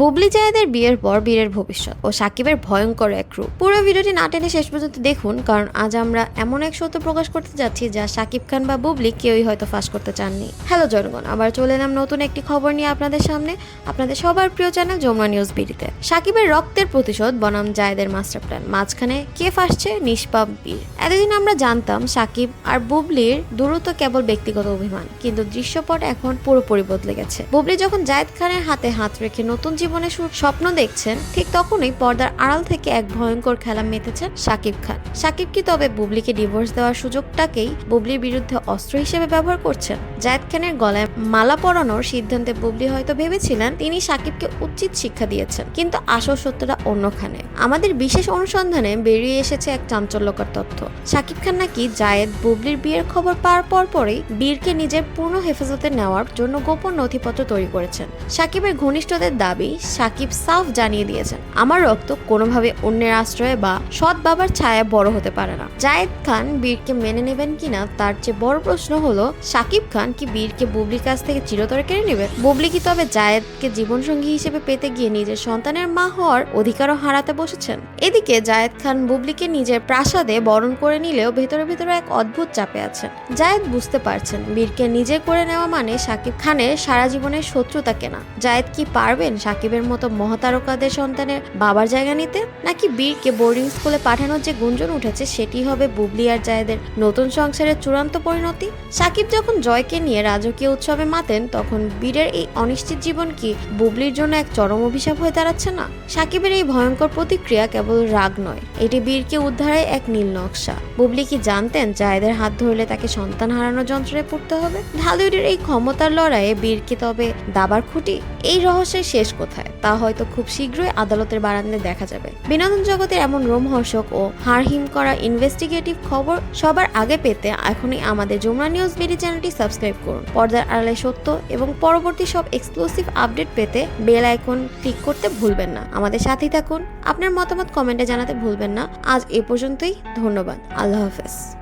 বুবলি জায়েদের বিয়ের পর বীরের ভবিষ্যৎ ও সাকিবের ভয়ঙ্কর এক রূপ। পুরো ভিডিওটি না টেনে শেষ পর্যন্ত দেখুন, কারণ আজ আমরা এমন এক সত্য প্রকাশ করতে যাচ্ছি যা সাকিব খান বা বুবলি কেউই হয়তো ফাঁস করতে চাননি। হ্যালো জনগণ, আবার চলে এলাম নতুন একটি খবর নিয়ে আপনাদের সামনে, আপনাদের সবার প্রিয় চ্যানেল যমুনা নিউজ বিডিতে। সাকিবের রক্তের প্রতিশোধ বনাম জায়েদের মাস্টার প্ল্যান, মাঝখানে কে ফাঁসছে? নিষ্পাপ বীর। এতদিন আমরা জানতাম সাকিব আর বুবলির দূরত্ব কেবল ব্যক্তিগত অভিমান, কিন্তু দৃশ্যপট এখন পুরোপুরি বদলে গেছে। বুবলি যখন জায়েদ খানের হাতে হাত রেখে নতুন জীবনের স্বপ্ন দেখছেন, ঠিক তখনই পর্দার আড়াল থেকে এক ভয়ঙ্কর খেলা মেতেছেন সাকিব খান। সাকিব কি তবে বুবলিকে ডিভোর্স দেওয়ার সুযোগটাকেই বুবলির বিরুদ্ধে অস্ত্র হিসেবে ব্যবহার করছেন? জায়েদ খানের গলায় মালা পরানোর সিদ্ধান্তে বুবলি হয়তো ভেবেছিলেন তিনি সাকিবকে উচিত শিক্ষা দিয়েছেন, কিন্তু আসল সত্যটা অন্যখানে। আমাদের বিশেষ অনুসন্ধানে বেরিয়ে এসেছে এক চাঞ্চল্যকর তথ্য। সাকিব খান নাকি জায়েদ বুবলির বিয়ের খবর পাওয়ার পরপরই বীরকে নিজের পূর্ণ হেফাজতে নেওয়ার জন্য গোপন নথিপত্র তৈরি করেছেন। সাকিবের ঘনিষ্ঠদের দাবি, সাকিব সাফ জানিয়ে দিয়েছেন, আমার রক্ত কোনোভাবে অন্যের আশ্রয়ে বা সৎ বাবার ছায়া বড় হতে পারে না। জায়েদ খান বীরকে মেনে নেবেন কিনা তার চেয়ে বড় প্রশ্ন হলো, সাকিব খান কি বীরকে বুবলির কাছ থেকে চিরতরে কেড়ে নেবেন? বুবলি কি তবে জায়েদকে জীবনসঙ্গী হিসেবে পেতে গিয়ে নিজের সন্তানের মা হওয়ার অধিকারও হারাতে বসেছেন? এদিকে জায়েদ খান বুবলিকে নিজের প্রাসাদে বরণ করে নিলেও ভেতরে ভেতরে এক অদ্ভুত চাপে আছেন। জায়েদ বুঝতে পারছেন বীরকে নিজে করে নেওয়া মানে সাকিব খানের সারা জীবনের শত্রুতা কেনা। জায়েদ কি পারবেন সাকিবের মতো মহাতারকাদের সন্তানের বাবার জায়গা নিতে, নাকি বীরকে বোর্ডিং স্কুলে পাঠানোর যে গুঞ্জন উঠেছে সেটি হবে বুবলি আর জায়েদের নতুন সংসারের চূড়ান্ত পরিণতি? সাকিব যখন জয়কে নিয়ে রাজকীয় উৎসবে মাতেন, তখন বীরের এই অনিশ্চিত জীবন কি বুবলির জন্য এক চরম অভিশাপ হয়ে দাঁড়াচ্ছে না? সাকিবের এই ভয়ঙ্কর প্রতিক্রিয়া কেবল রাগ নয়, এটি বীরকে উদ্ধারের এক নীল নকশা। বুবলি কি জানতেন জায়েদের হাত ধরলে তাকে সন্তান হারানোর যন্ত্রণায় পড়তে হবে? ঢালিউডের এই ক্ষমতার লড়াইয়ে বীর কি তবে দাবার খুঁটি? এই রহস্যের শেষ কোথায় তা হয়তো খুব শীঘ্রই আদালতের বারান্দায় দেখা যাবে। বিনোদন জগতের এমন রোমহর্ষক ও হাড়হিম করা ইনভেস্টিগেটিভ খবর সবার আগে পেতে এখনই আমাদের যমুনা নিউজ বিডি চ্যানেলটি সাবস্ক্রাইব করুন। পর্দার আড়ালে সত্য এবং পরবর্তী সব এক্সক্লুসিভ আপডেট পেতে বেল আইকন ক্লিক করতে ভুলবেন না। আমাদের সাথেই থাকুন, আপনার মতামত কমেন্টে জানাতে ভুলবেন না। আজ এ পর্যন্তই, ধন্যবাদ, আল্লাহ হাফেজ।